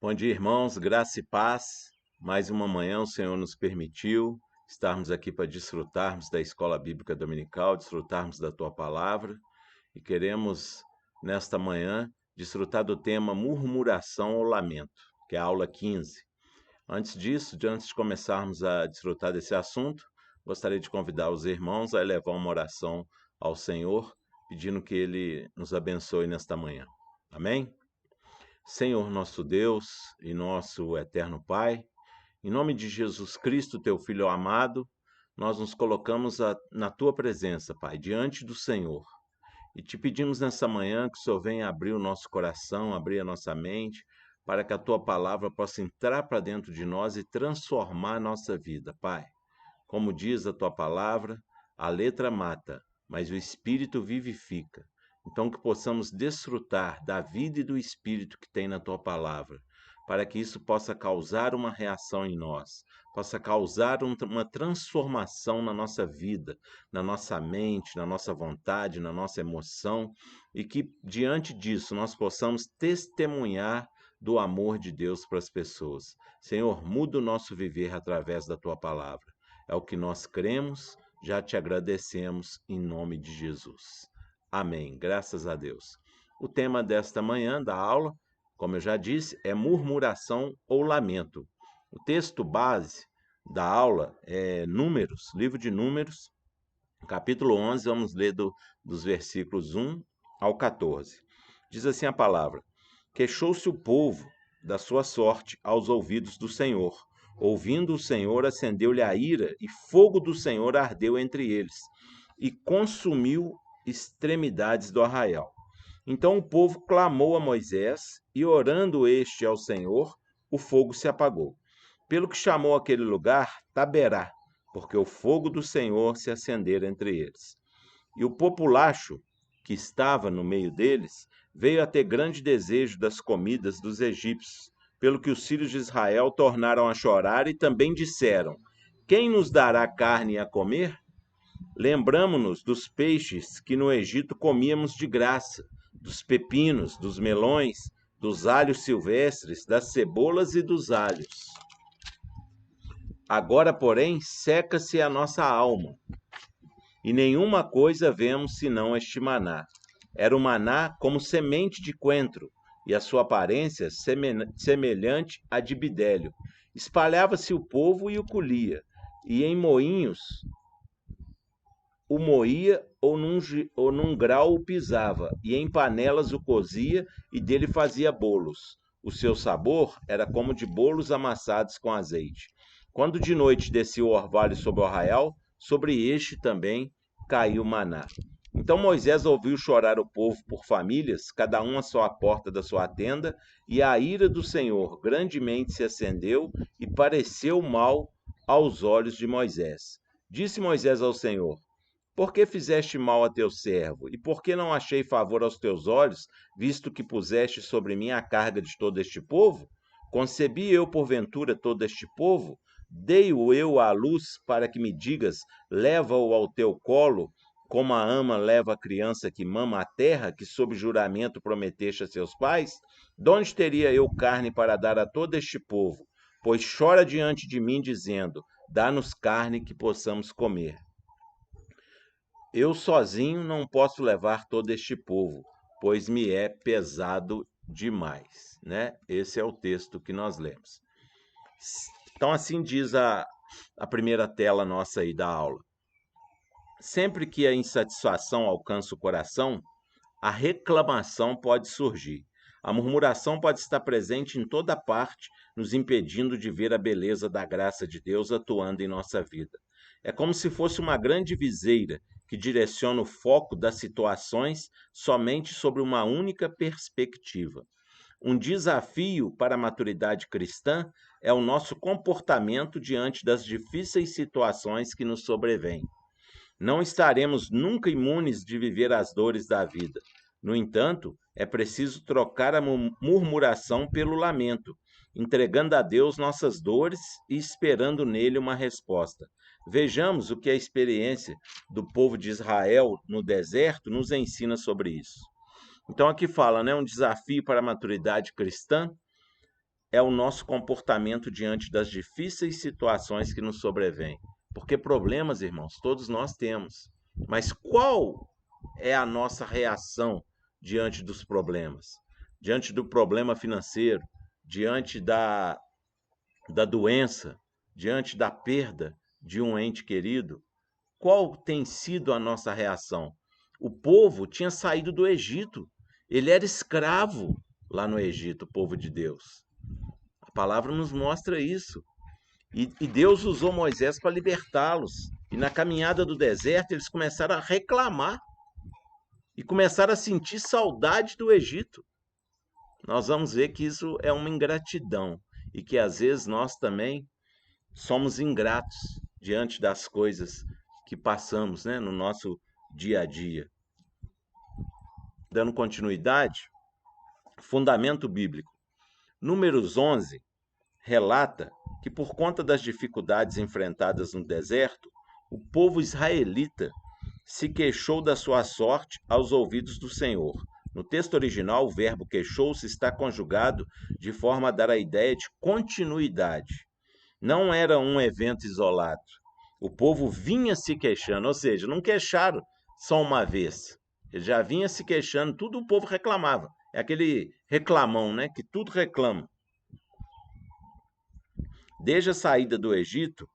Bom dia, irmãos, graça e paz. Mais uma manhã o Senhor nos permitiu estarmos aqui para desfrutarmos da escola bíblica dominical, desfrutarmos da tua palavra e queremos, nesta manhã, desfrutar do tema murmuração ou lamento, que é a aula 15. Antes de começarmos a desfrutar desse assunto, gostaria de convidar os irmãos a elevar uma oração ao Senhor, pedindo que Ele nos abençoe nesta manhã. Amém? Senhor nosso Deus e nosso eterno Pai, em nome de Jesus Cristo, teu Filho amado, nós nos colocamos na tua presença, Pai, diante do Senhor. E te pedimos nessa manhã que o Senhor venha abrir o nosso coração, abrir a nossa mente, para que a tua palavra possa entrar para dentro de nós e transformar a nossa vida, Pai. Como diz a tua palavra, a letra mata, mas o espírito vivifica. Então, que possamos desfrutar da vida e do espírito que tem na tua palavra, para que isso possa causar uma reação em nós, possa causar uma transformação na nossa vida, na nossa mente, na nossa vontade, na nossa emoção, e que diante disso nós possamos testemunhar do amor de Deus para as pessoas. Senhor, muda o nosso viver através da tua palavra. É o que nós cremos, já te agradecemos em nome de Jesus. Amém. Graças a Deus. O tema desta manhã da aula, como eu já disse, é murmuração ou lamento. O texto base da aula é Números, livro de Números, capítulo 11, vamos ler dos versículos 1 ao 14. Diz assim a palavra: Queixou-se o povo da sua sorte aos ouvidos do Senhor. Ouvindo o Senhor, acendeu-lhe a ira, e fogo do Senhor ardeu entre eles, e consumiu extremidades do arraial. Então o povo clamou a Moisés, e orando este ao Senhor, o fogo se apagou. Pelo que chamou aquele lugar Taberá, porque o fogo do Senhor se acendera entre eles. E o populacho, que estava no meio deles, veio a ter grande desejo das comidas dos egípcios, pelo que os filhos de Israel tornaram a chorar e também disseram: Quem nos dará carne a comer? Lembramo-nos dos peixes que no Egito comíamos de graça, dos pepinos, dos melões, dos alhos silvestres, das cebolas e dos alhos. Agora, porém, seca-se a nossa alma, e nenhuma coisa vemos senão este maná. Era o maná como semente de coentro, e a sua aparência semelhante à de bidélio. Espalhava-se o povo e o colhia, e em moinhos o moía ou num grau o pisava, e em panelas o cozia e dele fazia bolos. O seu sabor era como de bolos amassados com azeite. Quando de noite descia o orvalho sobre o arraial, sobre este também caiu o maná. Então Moisés ouviu chorar o povo por famílias, cada um à sua porta da sua tenda, e a ira do Senhor grandemente se acendeu e pareceu mal aos olhos de Moisés. Disse Moisés ao Senhor: Por que fizeste mal a teu servo? E por que não achei favor aos teus olhos, visto que puseste sobre mim a carga de todo este povo? Concebi eu, porventura, todo este povo? Dei-o eu à luz para que me digas: leva-o ao teu colo, como a ama leva a criança que mama a terra, que sob juramento prometeste a seus pais? De onde teria eu carne para dar a todo este povo? Pois chora diante de mim, dizendo: dá-nos carne que possamos comer. Eu sozinho não posso levar todo este povo, pois me é pesado demais, né? Esse é o texto que nós lemos. Então, assim diz a primeira tela nossa aí da aula. Sempre que a insatisfação alcança o coração, a reclamação pode surgir. A murmuração pode estar presente em toda parte, nos impedindo de ver a beleza da graça de Deus atuando em nossa vida. É como se fosse uma grande viseira que direciona o foco das situações somente sobre uma única perspectiva. Um desafio para a maturidade cristã é o nosso comportamento diante das difíceis situações que nos sobrevêm. Não estaremos nunca imunes de viver as dores da vida. No entanto, é preciso trocar a murmuração pelo lamento, entregando a Deus nossas dores e esperando nele uma resposta. Vejamos o que a experiência do povo de Israel no deserto nos ensina sobre isso. Então aqui fala, né, um desafio para a maturidade cristã é o nosso comportamento diante das difíceis situações que nos sobrevêm. Porque problemas, irmãos, todos nós temos. Mas qual é a nossa reação diante dos problemas? Diante do problema financeiro, diante da doença, diante da perda de um ente querido? Qual tem sido a nossa reação? O povo tinha saído do Egito. Ele era escravo lá no Egito, o povo de Deus. A palavra nos mostra isso. E Deus usou Moisés para libertá-los. E na caminhada do deserto, eles começaram a reclamar e começaram a sentir saudade do Egito. Nós vamos ver que isso é uma ingratidão e que às vezes nós também somos ingratos diante das coisas que passamos, né, no nosso dia a dia. Dando continuidade, fundamento bíblico. Números 11 relata que, por conta das dificuldades enfrentadas no deserto, o povo israelita se queixou da sua sorte aos ouvidos do Senhor. No texto original, o verbo queixou-se está conjugado de forma a dar a ideia de continuidade. Não era um evento isolado. O povo vinha se queixando, ou seja, não queixaram só uma vez. Ele já vinha se queixando, tudo o povo reclamava. É aquele reclamão, né? Que tudo reclama. Desde a saída do Egito,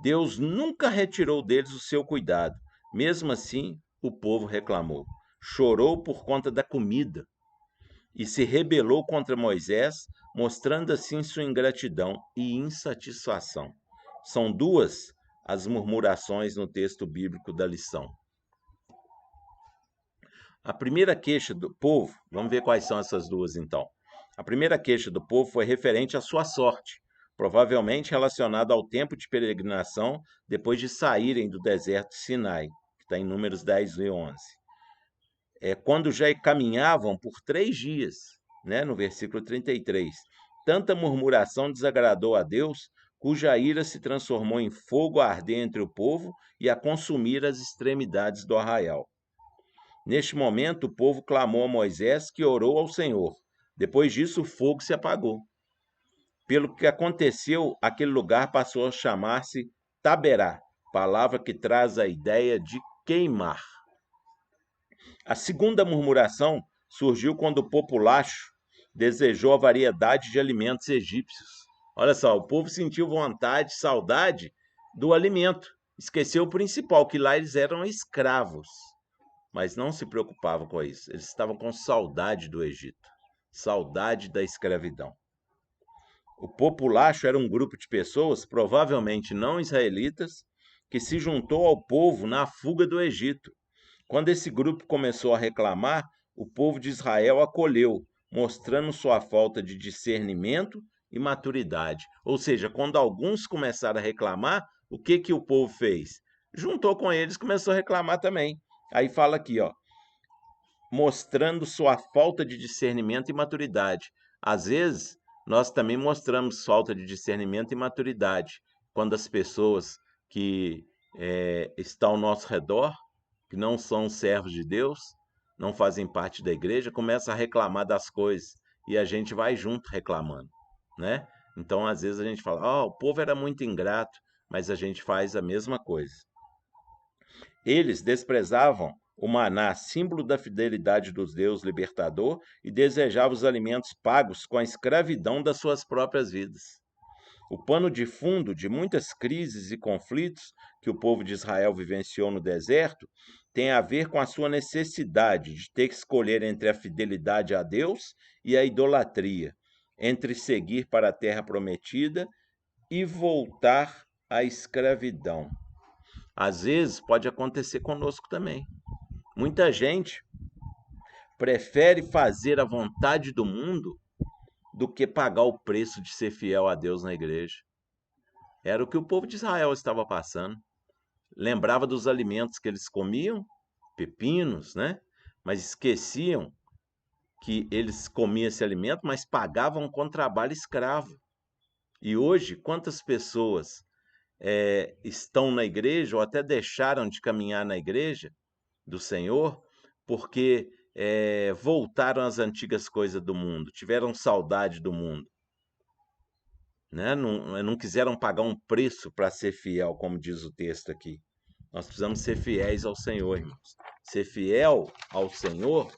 Deus nunca retirou deles o seu cuidado. Mesmo assim, o povo reclamou. Chorou por conta da comida e se rebelou contra Moisés, mostrando assim sua ingratidão e insatisfação. São duas as murmurações no texto bíblico da lição. A primeira queixa do povo, vamos ver quais são essas duas então. A primeira queixa do povo foi referente à sua sorte, provavelmente relacionada ao tempo de peregrinação depois de saírem do deserto de Sinai, que está em Números 10 e 11. Quando já caminhavam por 3 dias, né, no versículo 33. Tanta murmuração desagradou a Deus, cuja ira se transformou em fogo a arder entre o povo e a consumir as extremidades do arraial. Neste momento, o povo clamou a Moisés, que orou ao Senhor. Depois disso, o fogo se apagou. Pelo que aconteceu, aquele lugar passou a chamar-se Taberá, palavra que traz a ideia de queimar. A segunda murmuração surgiu quando o populacho desejou a variedade de alimentos egípcios. Olha só, o povo sentiu vontade, saudade do alimento. Esqueceu o principal, que lá eles eram escravos. Mas não se preocupavam com isso. Eles estavam com saudade do Egito, saudade da escravidão. O populacho era um grupo de pessoas, provavelmente não israelitas, que se juntou ao povo na fuga do Egito. Quando esse grupo começou a reclamar, o povo de Israel acolheu, mostrando sua falta de discernimento e maturidade. Ou seja, quando alguns começaram a reclamar, o que o povo fez? Juntou com eles, começou a reclamar também. Aí fala aqui, ó, mostrando sua falta de discernimento e maturidade. Às vezes, nós também mostramos falta de discernimento e maturidade quando as pessoas que estão ao nosso redor, que não são servos de Deus, não fazem parte da igreja, começam a reclamar das coisas e a gente vai junto reclamando, né? Então, às vezes a gente fala, o povo era muito ingrato, mas a gente faz a mesma coisa. Eles desprezavam o maná, símbolo da fidelidade dos Deus libertador, e desejavam os alimentos pagos com a escravidão das suas próprias vidas. O pano de fundo de muitas crises e conflitos que o povo de Israel vivenciou no deserto tem a ver com a sua necessidade de ter que escolher entre a fidelidade a Deus e a idolatria, entre seguir para a terra prometida e voltar à escravidão. Às vezes pode acontecer conosco também. Muita gente prefere fazer a vontade do mundo do que pagar o preço de ser fiel a Deus na igreja. Era o que o povo de Israel estava passando. Lembrava dos alimentos que eles comiam, pepinos, né? Mas esqueciam que eles comiam esse alimento, mas pagavam com trabalho escravo. E hoje, quantas pessoas estão na igreja ou até deixaram de caminhar na igreja do Senhor porque voltaram às antigas coisas do mundo, tiveram saudade do mundo. né? Não quiseram pagar um preço para ser fiel, como diz o texto aqui. Nós precisamos ser fiéis ao Senhor, irmãos. Ser fiel ao Senhor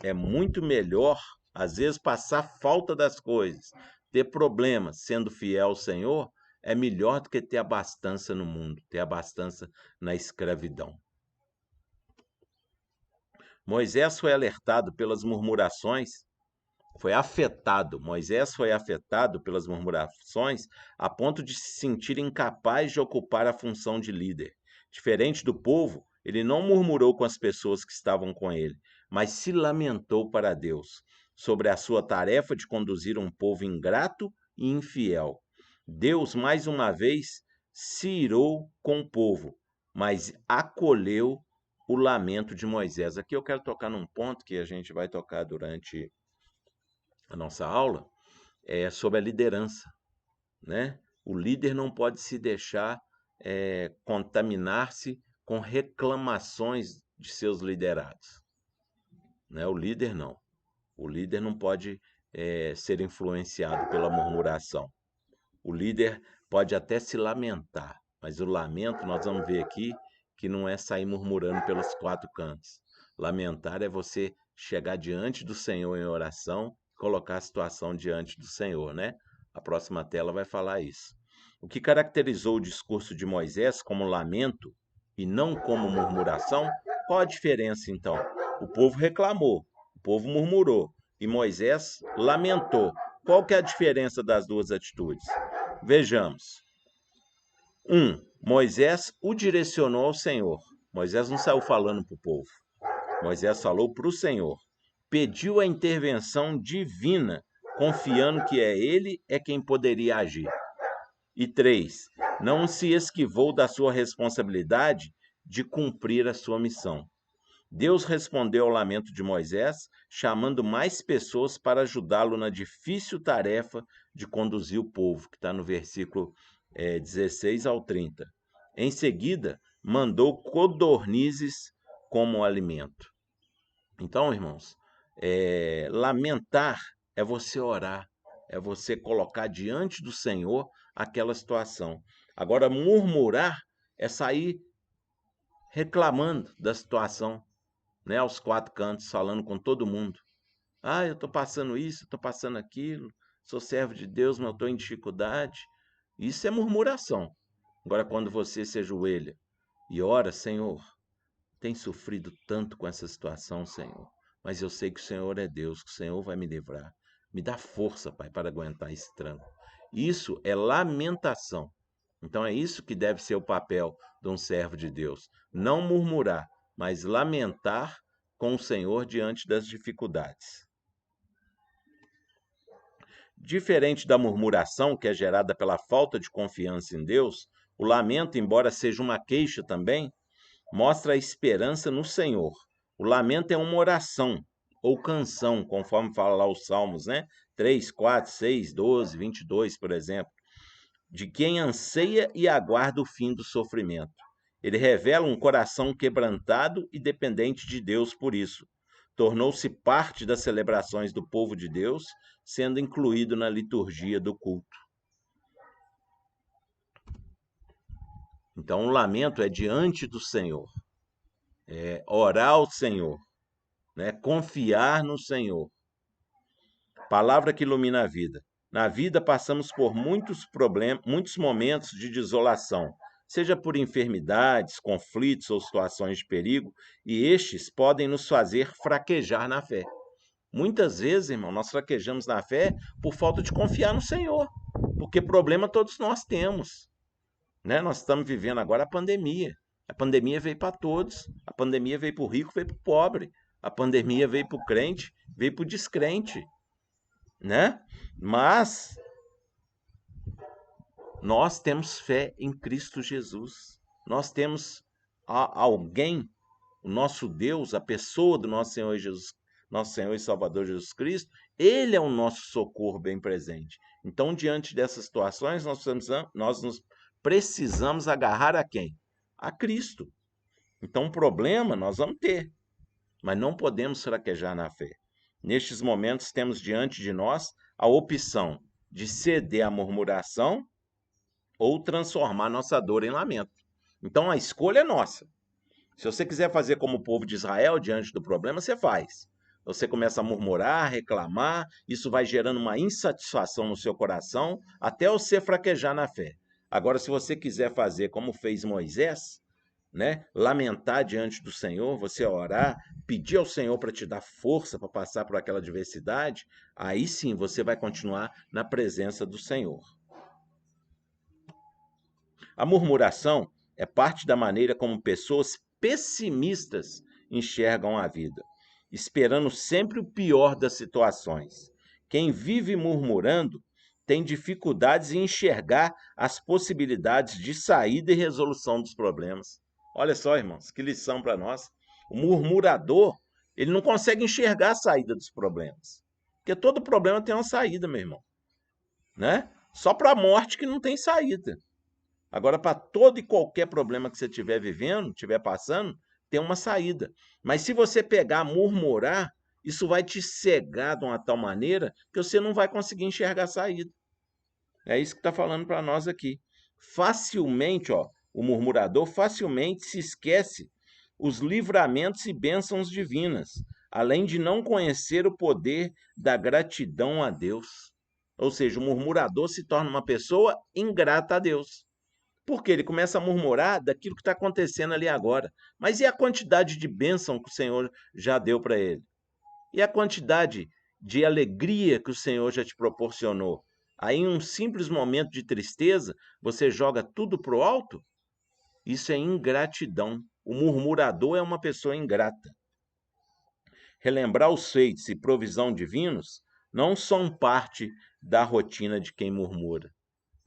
é muito melhor, às vezes, passar falta das coisas, ter problemas sendo fiel ao Senhor, é melhor do que ter abastança no mundo, ter abastança na escravidão. Moisés foi alertado pelas murmurações, Moisés foi afetado pelas murmurações a ponto de se sentir incapaz de ocupar a função de líder. Diferente do povo, ele não murmurou com as pessoas que estavam com ele, mas se lamentou para Deus sobre a sua tarefa de conduzir um povo ingrato e infiel. Deus, mais uma vez, se irou com o povo, mas acolheu o lamento de Moisés. Aqui eu quero tocar num ponto que a gente vai tocar durante a nossa aula, é sobre a liderança, né? O líder não pode se deixar contaminar-se com reclamações de seus liderados, né? O líder não. O líder não pode ser influenciado pela murmuração. O líder pode até se lamentar, mas o lamento, nós vamos ver aqui, que não é sair murmurando pelos quatro cantos. Lamentar é você chegar diante do Senhor em oração, colocar a situação diante do Senhor, né? A próxima tela vai falar isso. O que caracterizou o discurso de Moisés como lamento e não como murmuração? Qual a diferença, então? O povo reclamou, o povo murmurou, e Moisés lamentou. Qual que é a diferença das duas atitudes? Vejamos. Moisés o direcionou ao Senhor. Moisés não saiu falando para o povo. Moisés falou para o Senhor. Pediu a intervenção divina, confiando que ele é quem poderia agir. E 3, não se esquivou da sua responsabilidade de cumprir a sua missão. Deus respondeu ao lamento de Moisés, chamando mais pessoas para ajudá-lo na difícil tarefa de conduzir o povo, que está no versículo 16 ao 30. Em seguida, mandou codornizes como alimento. Então, irmãos, lamentar é você orar, é você colocar diante do Senhor aquela situação. Agora, murmurar é sair reclamando da situação, né, aos quatro cantos, falando com todo mundo. Ah, eu estou passando isso, estou passando aquilo, sou servo de Deus, mas eu estou em dificuldade. Isso é murmuração. Agora, quando você se ajoelha e ora, Senhor, tenho sofrido tanto com essa situação, Senhor, mas eu sei que o Senhor é Deus, que o Senhor vai me livrar. Me dá força, Pai, para aguentar esse tranco. Isso é lamentação. Então é isso que deve ser o papel de um servo de Deus. Não murmurar, mas lamentar com o Senhor diante das dificuldades. Diferente da murmuração, que é gerada pela falta de confiança em Deus, o lamento, embora seja uma queixa também, mostra a esperança no Senhor. O lamento é uma oração ou canção, conforme fala lá os Salmos, né? 3, 4, 6, 12, 22, por exemplo, de quem anseia e aguarda o fim do sofrimento. Ele revela um coração quebrantado e dependente de Deus por isso. Tornou-se parte das celebrações do povo de Deus, sendo incluído na liturgia do culto. Então, o lamento é diante do Senhor, é orar ao Senhor, né? Confiar no Senhor. Palavra que ilumina a vida. Na vida passamos por muitos problemas, muitos momentos de desolação, seja por enfermidades, conflitos ou situações de perigo, e estes podem nos fazer fraquejar na fé. Muitas vezes, irmão, nós fraquejamos na fé por falta de confiar no Senhor, porque problema todos nós temos, né? Nós estamos vivendo agora a pandemia. A pandemia veio para todos. A pandemia veio para o rico, veio para o pobre. A pandemia veio para o crente, veio para o descrente, né? Mas nós temos fé em Cristo Jesus. Nós temos alguém, o nosso Deus, a pessoa do nosso Senhor Jesus, nosso Senhor e Salvador Jesus Cristo, ele é o nosso socorro bem presente. Então, diante dessas situações, nós nos precisamos agarrar a quem? A Cristo. Então, um problema nós vamos ter, mas não podemos fraquejar na fé. Nestes momentos, temos diante de nós a opção de ceder à murmuração ou transformar nossa dor em lamento. Então a escolha é nossa. Se você quiser fazer como o povo de Israel diante do problema, você faz. Você começa a murmurar, reclamar, isso vai gerando uma insatisfação no seu coração, até você fraquejar na fé. Agora, se você quiser fazer como fez Moisés, né? Lamentar diante do Senhor, você orar, pedir ao Senhor para te dar força para passar por aquela adversidade, aí sim você vai continuar na presença do Senhor. A murmuração é parte da maneira como pessoas pessimistas enxergam a vida, esperando sempre o pior das situações. Quem vive murmurando tem dificuldades em enxergar as possibilidades de saída e resolução dos problemas. Olha só, irmãos, que lição para nós. O murmurador, ele não consegue enxergar a saída dos problemas. Porque todo problema tem uma saída, meu irmão, né? Só para a morte que não tem saída. Agora, para todo e qualquer problema que você estiver vivendo, estiver passando, tem uma saída. Mas se você pegar, murmurar, isso vai te cegar de uma tal maneira que você não vai conseguir enxergar a saída. É isso que está falando para nós aqui. Facilmente, ó, o murmurador facilmente se esquece os livramentos e bênçãos divinas, além de não conhecer o poder da gratidão a Deus. Ou seja, o murmurador se torna uma pessoa ingrata a Deus. Porque ele começa a murmurar daquilo que está acontecendo ali agora. Mas e a quantidade de bênção que o Senhor já deu para ele? E a quantidade de alegria que o Senhor já te proporcionou? Aí, em um simples momento de tristeza, você joga tudo para o alto? Isso é ingratidão. O murmurador é uma pessoa ingrata. Relembrar os feitos e provisão divinos não são parte da rotina de quem murmura.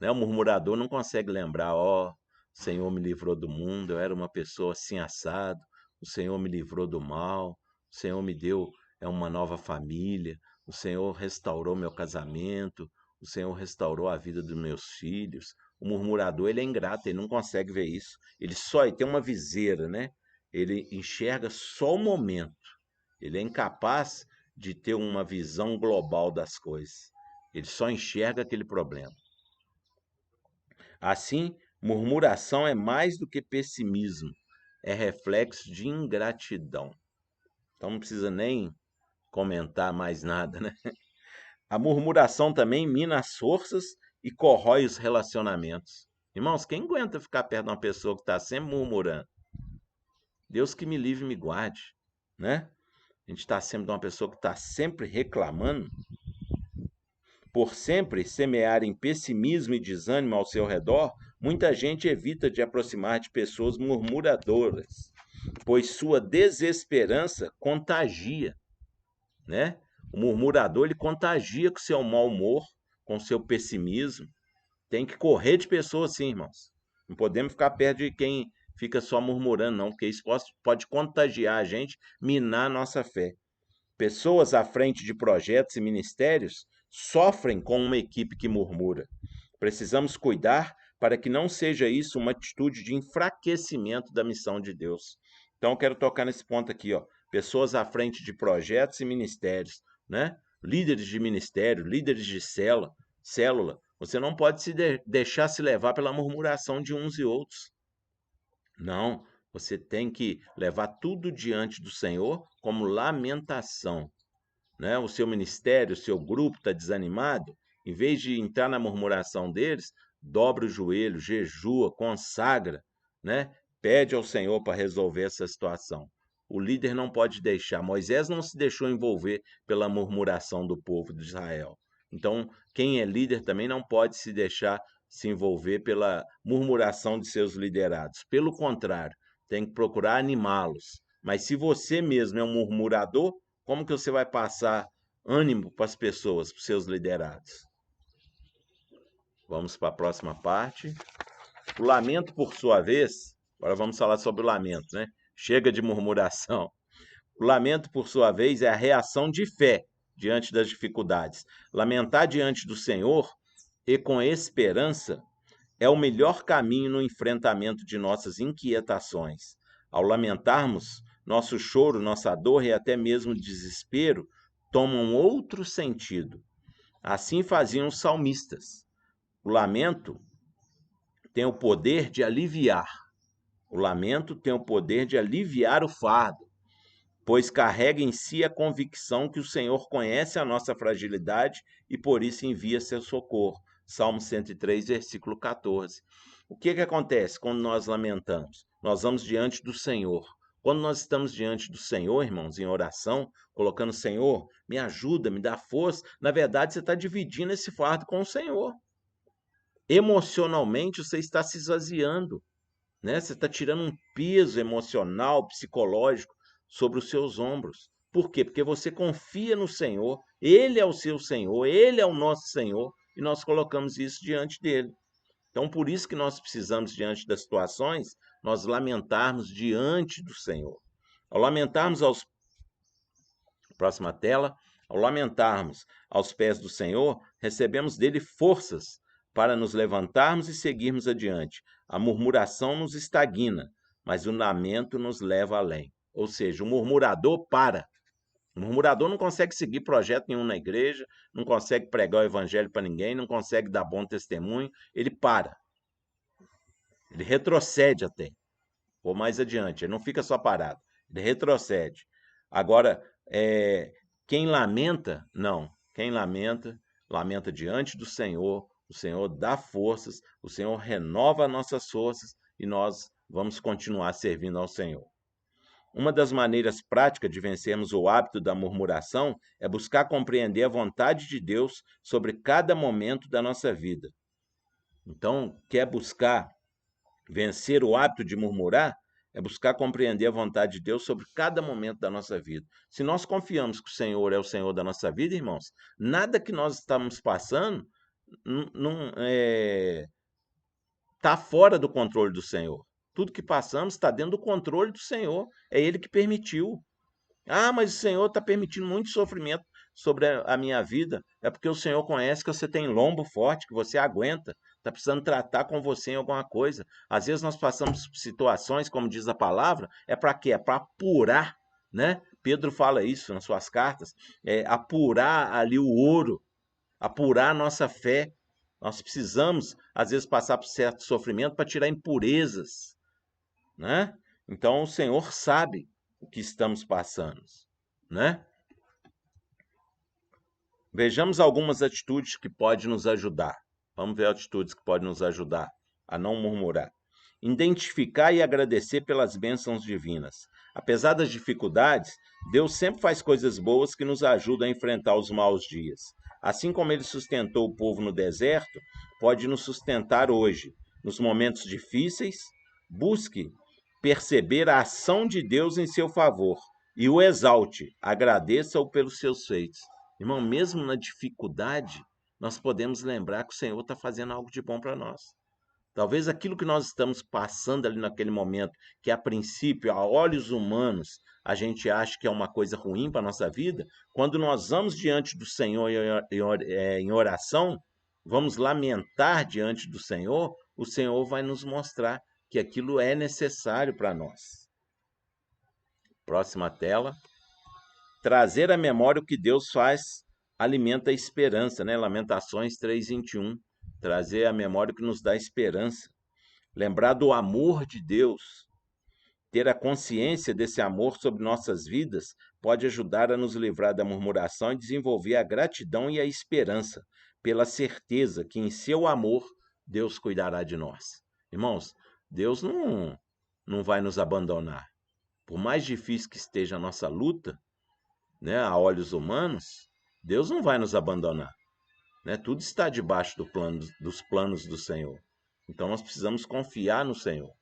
Né? O murmurador não consegue lembrar, ó, o Senhor me livrou do mundo, eu era uma pessoa assim assado, o Senhor me livrou do mal, o Senhor me deu uma nova família, o Senhor restaurou meu casamento, o Senhor restaurou a vida dos meus filhos. O murmurador, ele é ingrato, ele não consegue ver isso. Ele tem uma viseira, né? Ele enxerga só o momento. Ele é incapaz de ter uma visão global das coisas. Ele só enxerga aquele problema. Assim, murmuração é mais do que pessimismo, é reflexo de ingratidão. Então não precisa nem comentar mais nada, né? A murmuração também mina as forças e corrói os relacionamentos. Irmãos, quem aguenta ficar perto de uma pessoa que está sempre murmurando? Deus que me livre e me guarde, né? A gente está sempre de uma pessoa que está sempre reclamando. Por sempre semearem pessimismo e desânimo ao seu redor, muita gente evita de aproximar de pessoas murmuradoras, pois sua desesperança contagia, né? O murmurador, ele contagia com seu mau humor, com seu pessimismo. Tem que correr de pessoas assim, irmãos. Não podemos ficar perto de quem fica só murmurando, não, porque isso pode contagiar a gente, minar a nossa fé. Pessoas à frente de projetos e ministérios sofrem com uma equipe que murmura. Precisamos cuidar para que não seja isso uma atitude de enfraquecimento da missão de Deus. Então, eu quero tocar nesse ponto aqui, ó. Pessoas à frente de projetos e ministérios, né? Líderes de ministério, líderes de célula. Você não pode deixar se levar pela murmuração de uns e outros. Não, você tem que levar tudo diante do Senhor como lamentação, né? O seu ministério, o seu grupo está desanimado, em vez de entrar na murmuração deles, dobra o joelho, jejua, consagra, né? Pede ao Senhor para resolver essa situação. O líder não pode deixar. Moisés não se deixou envolver pela murmuração do povo de Israel. Então, quem é líder também não pode se deixar se envolver pela murmuração de seus liderados. Pelo contrário, tem que procurar animá-los. Mas se você mesmo é um murmurador, como que você vai passar ânimo para as pessoas, para os seus liderados? Vamos para a próxima parte. O lamento, por sua vez, agora vamos falar sobre o lamento, né? Chega de murmuração. O lamento, por sua vez, é a reação de fé diante das dificuldades. Lamentar diante do Senhor e com esperança é o melhor caminho no enfrentamento de nossas inquietações. Ao lamentarmos, nosso choro, nossa dor e até mesmo desespero tomam outro sentido. Assim faziam os salmistas. O lamento tem o poder de aliviar. O lamento tem o poder de aliviar o fardo, pois carrega em si a convicção que o Senhor conhece a nossa fragilidade e por isso envia seu socorro. Salmo 103, versículo 14. O que acontece quando nós lamentamos? Nós vamos diante do Senhor. Quando nós estamos diante do Senhor, irmãos, em oração, colocando: Senhor, me ajuda, me dá força, na verdade você está dividindo esse fardo com o Senhor. Emocionalmente você está se esvaziando, né? Você está tirando um peso emocional, psicológico sobre os seus ombros. Por quê? Porque você confia no Senhor, Ele é o seu Senhor, Ele é o nosso Senhor, e nós colocamos isso diante dele. Então, por isso que nós precisamos, diante das situações, nós lamentarmos diante do Senhor. Ao lamentarmos próxima tela, ao lamentarmos aos pés do Senhor, recebemos dele forças para nos levantarmos e seguirmos adiante. A murmuração nos estagna, mas o lamento nos leva além. Ou seja, o murmurador para. O murmurador não consegue seguir projeto nenhum na igreja, não consegue pregar o evangelho para ninguém, não consegue dar bom testemunho, ele para. Ele retrocede até. Ou mais adiante, ele não fica só parado, ele retrocede. Agora, quem lamenta, não. Quem lamenta, lamenta diante do Senhor, o Senhor dá forças, o Senhor renova nossas forças e nós vamos continuar servindo ao Senhor. Uma das maneiras práticas de vencermos o hábito da murmuração é buscar compreender a vontade de Deus sobre cada momento da nossa vida. Então, quer buscar vencer o hábito de murmurar? É buscar compreender a vontade de Deus sobre cada momento da nossa vida. Se nós confiamos que o Senhor é o Senhor da nossa vida, irmãos, nada que nós estamos passando não está fora do controle do Senhor. Tudo que passamos está dentro do controle do Senhor. É Ele que permitiu. Ah, mas o Senhor está permitindo muito sofrimento sobre a minha vida. É porque o Senhor conhece que você tem lombo forte, que você aguenta. Está precisando tratar com você em alguma coisa. Às vezes nós passamos situações, como diz a palavra, é para quê? É para apurar, né? Pedro fala isso nas suas cartas, apurar ali o ouro, apurar a nossa fé. Nós precisamos, às vezes, passar por certo sofrimento para tirar impurezas, né? Então o Senhor sabe o que estamos passando, né? Vejamos algumas atitudes que podem nos ajudar. Vamos ver atitudes que podem nos ajudar a não murmurar. Identificar e agradecer pelas bênçãos divinas. Apesar das dificuldades, Deus sempre faz coisas boas que nos ajudam a enfrentar os maus dias. Assim como Ele sustentou o povo no deserto, pode nos sustentar hoje. Nos momentos difíceis, busque perceber a ação de Deus em seu favor e o exalte, agradeça-o pelos seus feitos. Irmão, mesmo na dificuldade, nós podemos lembrar que o Senhor está fazendo algo de bom para nós. Talvez aquilo que nós estamos passando ali naquele momento, que a princípio, a olhos humanos, a gente acha que é uma coisa ruim para a nossa vida, quando nós vamos diante do Senhor em oração, vamos lamentar diante do Senhor, o Senhor vai nos mostrar que aquilo é necessário para nós. Próxima tela. Trazer à memória o que Deus faz alimenta a esperança, né? Lamentações 3:21. Trazer à memória o que nos dá esperança. Lembrar do amor de Deus. Ter a consciência desse amor sobre nossas vidas pode ajudar a nos livrar da murmuração e desenvolver a gratidão e a esperança, pela certeza que em seu amor Deus cuidará de nós. Irmãos, Deus não vai nos abandonar. Por mais difícil que esteja a nossa luta, né, a olhos humanos, Deus não vai nos abandonar. Né? Tudo está debaixo dos planos do Senhor. Então nós precisamos confiar no Senhor.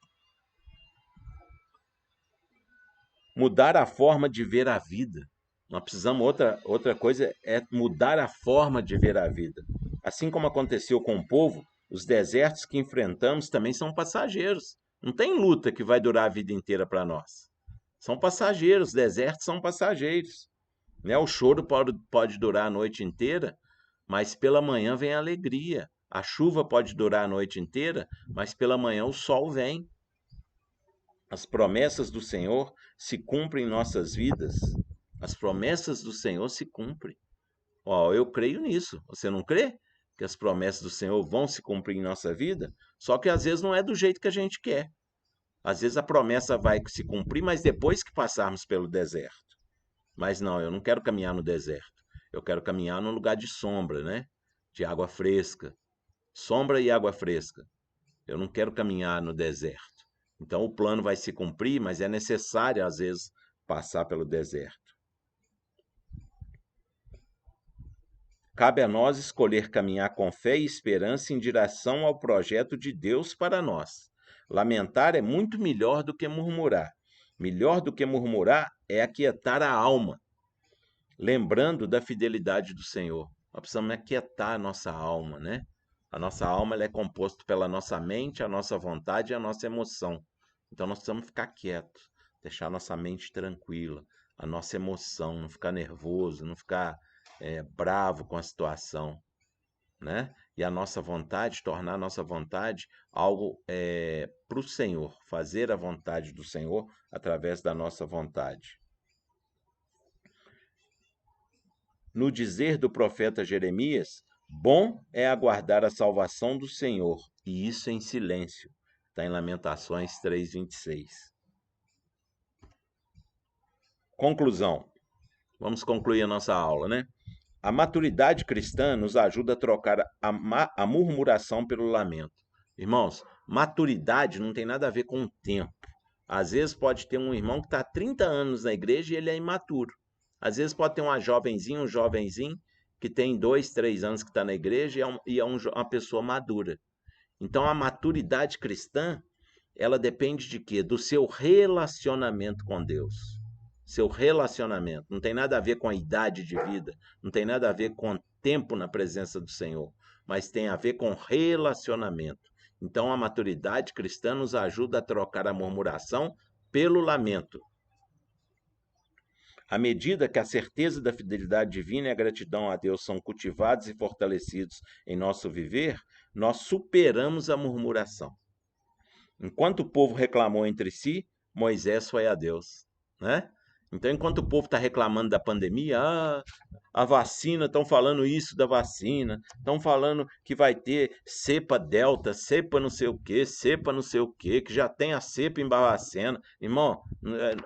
Mudar a forma de ver a vida. Nós precisamos, outra coisa é mudar a forma de ver a vida. Assim como aconteceu com o povo, os desertos que enfrentamos também são passageiros. Não tem luta que vai durar a vida inteira para nós. São passageiros, desertos são passageiros. Né? O choro pode durar a noite inteira, mas pela manhã vem a alegria. A chuva pode durar a noite inteira, mas pela manhã o sol vem. As promessas do Senhor se cumprem em nossas vidas. As promessas do Senhor se cumprem. Ó, eu creio nisso. Você não crê? Que as promessas do Senhor vão se cumprir em nossa vida? Só que às vezes não é do jeito que a gente quer. Às vezes a promessa vai se cumprir, mas depois que passarmos pelo deserto. Mas não, eu não quero caminhar no deserto. Eu quero caminhar num lugar de sombra, né? De água fresca. Sombra e água fresca. Eu não quero caminhar no deserto. Então o plano vai se cumprir, mas é necessário, às vezes, passar pelo deserto. Cabe a nós escolher caminhar com fé e esperança em direção ao projeto de Deus para nós. Lamentar é muito melhor do que murmurar. Melhor do que murmurar é aquietar a alma, lembrando da fidelidade do Senhor. Nós precisamos aquietar a nossa alma, né? A nossa alma ela é composta pela nossa mente, a nossa vontade e a nossa emoção. Então nós precisamos ficar quietos, deixar a nossa mente tranquila, a nossa emoção, não ficar nervoso, não ficar bravo com a situação, né? E a nossa vontade, tornar a nossa vontade algo para o Senhor, fazer a vontade do Senhor através da nossa vontade. No dizer do profeta Jeremias, bom é aguardar a salvação do Senhor, e isso em silêncio. Está em Lamentações 3:26. Conclusão. Vamos concluir a nossa aula, né? A maturidade cristã nos ajuda a trocar a murmuração pelo lamento. Irmãos, maturidade não tem nada a ver com o tempo. Às vezes pode ter um irmão que está há 30 anos na igreja e ele é imaturo. Às vezes pode ter uma jovenzinha, um jovenzinho que tem 2, 3 anos que está na igreja e é uma pessoa madura. Então a maturidade cristã, ela depende de quê? Do seu relacionamento com Deus. Seu relacionamento. Não tem nada a ver com a idade de vida, não tem nada a ver com tempo na presença do Senhor, mas tem a ver com relacionamento. Então a maturidade cristã nos ajuda a trocar a murmuração pelo lamento. À medida que a certeza da fidelidade divina e a gratidão a Deus são cultivados e fortalecidos em nosso viver, nós superamos a murmuração. Enquanto o povo reclamou entre si, Moisés foi a Deus, né? Então, enquanto o povo está reclamando da pandemia, a vacina, estão falando isso da vacina, estão falando que vai ter cepa delta, cepa não sei o quê, cepa não sei o quê, que já tem a cepa em Barbacena. Irmão,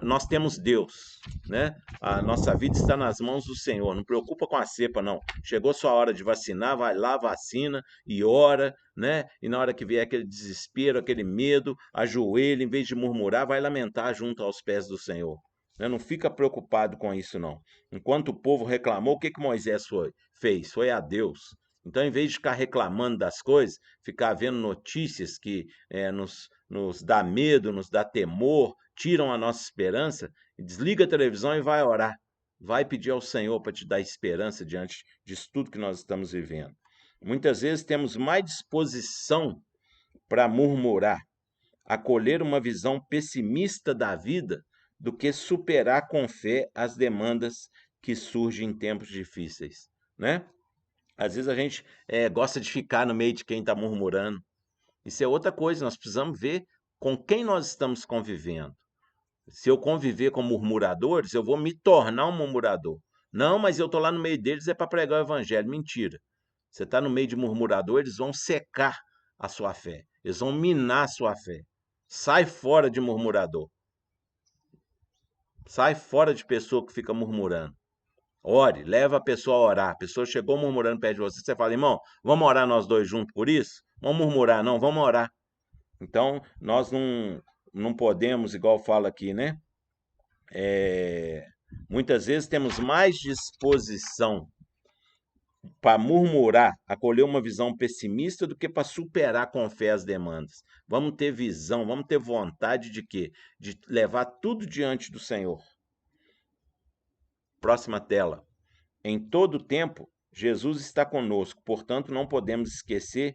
nós temos Deus, né? A nossa vida está nas mãos do Senhor, não preocupa com a cepa, não. Chegou sua hora de vacinar, vai lá, vacina e ora, né? E na hora que vier aquele desespero, aquele medo, ajoelha, em vez de murmurar, vai lamentar junto aos pés do Senhor. Não fica preocupado com isso, não. Enquanto o povo reclamou, o que Moisés fez? Foi a Deus. Então, em vez de ficar reclamando das coisas, ficar vendo notícias que nos dá medo, nos dá temor, tiram a nossa esperança, desliga a televisão e vai orar. Vai pedir ao Senhor para te dar esperança diante disso tudo que nós estamos vivendo. Muitas vezes temos mais disposição para murmurar, acolher uma visão pessimista da vida, do que superar com fé as demandas que surgem em tempos difíceis, né? Às vezes a gente gosta de ficar no meio de quem está murmurando. Isso é outra coisa, nós precisamos ver com quem nós estamos convivendo. Se eu conviver com murmuradores, eu vou me tornar um murmurador. Não, mas eu estou lá no meio deles é para pregar o evangelho. Mentira. Você está no meio de murmuradores, eles vão secar a sua fé. Eles vão minar a sua fé. Sai fora de murmurador. Sai fora de pessoa que fica murmurando. Ore, leva a pessoa a orar. A pessoa chegou murmurando perto de você, você fala, irmão, vamos orar nós dois juntos por isso? Vamos murmurar, não, vamos orar. Então, nós não podemos, igual fala aqui, né? Muitas vezes temos mais disposição para murmurar, acolher uma visão pessimista do que para superar com fé as demandas. Vamos ter visão, vamos ter vontade de quê? De levar tudo diante do Senhor. Próxima tela. Em todo tempo, Jesus está conosco, portanto, não podemos esquecer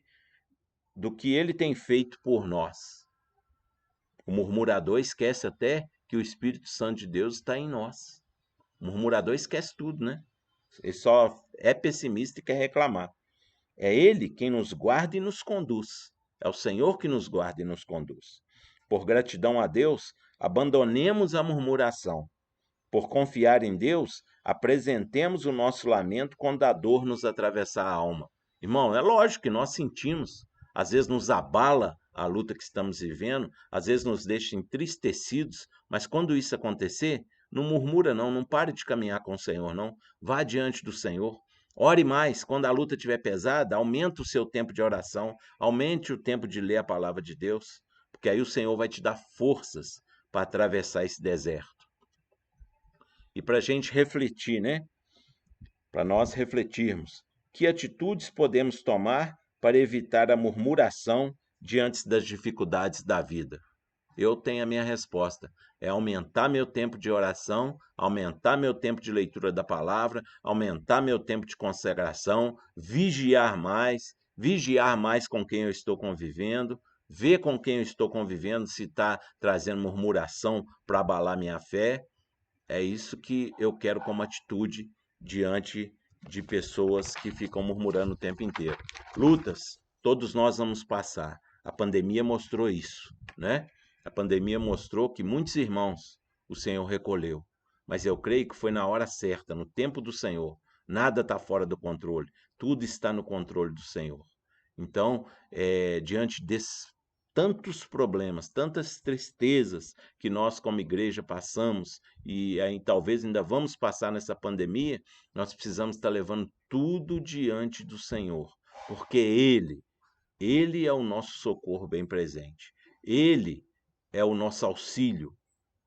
do que ele tem feito por nós. O murmurador esquece até que o Espírito Santo de Deus está em nós. O murmurador esquece tudo, né? Ele só é pessimista e quer reclamar. É ele quem nos guarda e nos conduz. É o Senhor que nos guarda e nos conduz. Por gratidão a Deus, abandonemos a murmuração. Por confiar em Deus, apresentemos o nosso lamento quando a dor nos atravessar a alma. Irmão, é lógico que nós sentimos, às vezes nos abala a luta que estamos vivendo, às vezes nos deixa entristecidos, mas quando isso acontecer, não murmura não, não pare de caminhar com o Senhor não, vá diante do Senhor. Ore mais, quando a luta estiver pesada, aumente o seu tempo de oração, aumente o tempo de ler a palavra de Deus, porque aí o Senhor vai te dar forças para atravessar esse deserto. E para a gente refletir, né? Para nós refletirmos, que atitudes podemos tomar para evitar a murmuração diante das dificuldades da vida? Eu tenho a minha resposta. É aumentar meu tempo de oração, aumentar meu tempo de leitura da palavra, aumentar meu tempo de consagração, vigiar mais com quem eu estou convivendo, ver com quem eu estou convivendo se está trazendo murmuração para abalar minha fé. É isso que eu quero como atitude diante de pessoas que ficam murmurando o tempo inteiro. Lutas, todos nós vamos passar. A pandemia mostrou isso, né? A pandemia mostrou que muitos irmãos o Senhor recolheu. Mas eu creio que foi na hora certa, no tempo do Senhor. Nada está fora do controle. Tudo está no controle do Senhor. Então, diante desses tantos problemas, tantas tristezas que nós como igreja passamos e aí talvez ainda vamos passar nessa pandemia, nós precisamos estar levando tudo diante do Senhor, porque Ele é o nosso socorro bem presente. Ele é o nosso auxílio.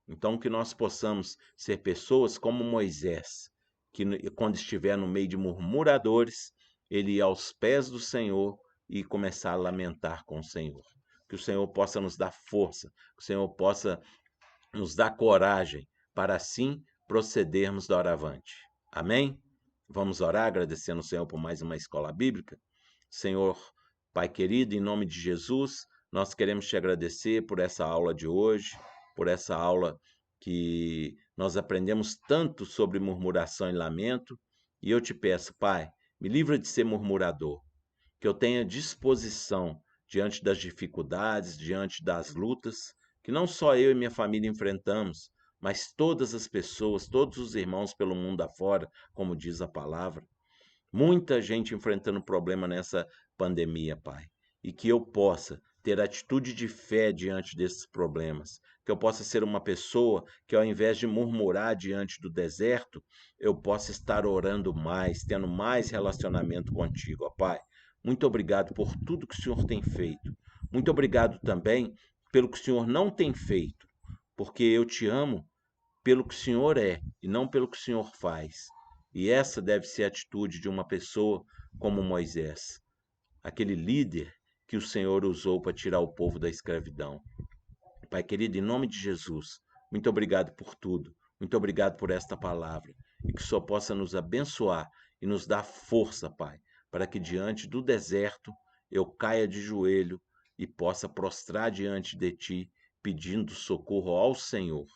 Então que nós possamos ser pessoas como Moisés, que quando estiver no meio de murmuradores, ele ir aos pés do Senhor e começar a lamentar com o Senhor. Que o Senhor possa nos dar força, que o Senhor possa nos dar coragem para assim procedermos doravante. Amém? Vamos orar agradecendo o Senhor por mais uma escola bíblica. Senhor, Pai querido, em nome de Jesus, nós queremos te agradecer por essa aula de hoje, por essa aula que nós aprendemos tanto sobre murmuração e lamento. E eu te peço, Pai, me livra de ser murmurador, que eu tenha disposição diante das dificuldades, diante das lutas, que não só eu e minha família enfrentamos, mas todas as pessoas, todos os irmãos pelo mundo afora, como diz a palavra. Muita gente enfrentando problema nessa pandemia, Pai. E que eu possa ter atitude de fé diante desses problemas. Que eu possa ser uma pessoa que, ao invés de murmurar diante do deserto, eu possa estar orando mais, tendo mais relacionamento contigo, ó Pai. Muito obrigado por tudo que o Senhor tem feito. Muito obrigado também pelo que o Senhor não tem feito, porque eu te amo pelo que o Senhor é e não pelo que o Senhor faz. E essa deve ser a atitude de uma pessoa como Moisés, aquele líder que o Senhor usou para tirar o povo da escravidão. Pai querido, em nome de Jesus, muito obrigado por tudo. Muito obrigado por esta palavra. E que o Senhor possa nos abençoar e nos dar força, Pai, para que diante do deserto eu caia de joelho e possa prostrar diante de Ti, pedindo socorro ao Senhor,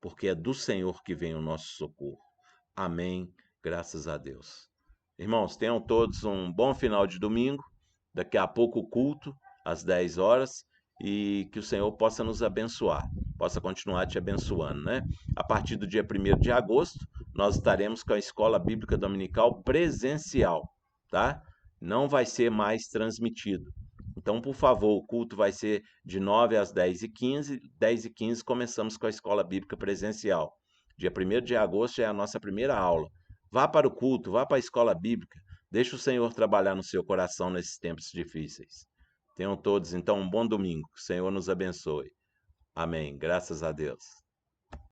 porque é do Senhor que vem o nosso socorro. Amém. Graças a Deus. Irmãos, tenham todos um bom final de domingo. Daqui a pouco o culto, às 10 horas, e que o Senhor possa nos abençoar, possa continuar te abençoando, né? A partir do dia 1º de agosto, nós estaremos com a Escola Bíblica Dominical presencial, tá? Não vai ser mais transmitido. Então, por favor, o culto vai ser de 9 às 10h15. 10h15 começamos com a Escola Bíblica presencial. Dia 1º de agosto é a nossa primeira aula. Vá para o culto, vá para a escola bíblica. Deixe o Senhor trabalhar no seu coração nesses tempos difíceis. Tenham todos, então, um bom domingo. Que o Senhor nos abençoe. Amém. Graças a Deus.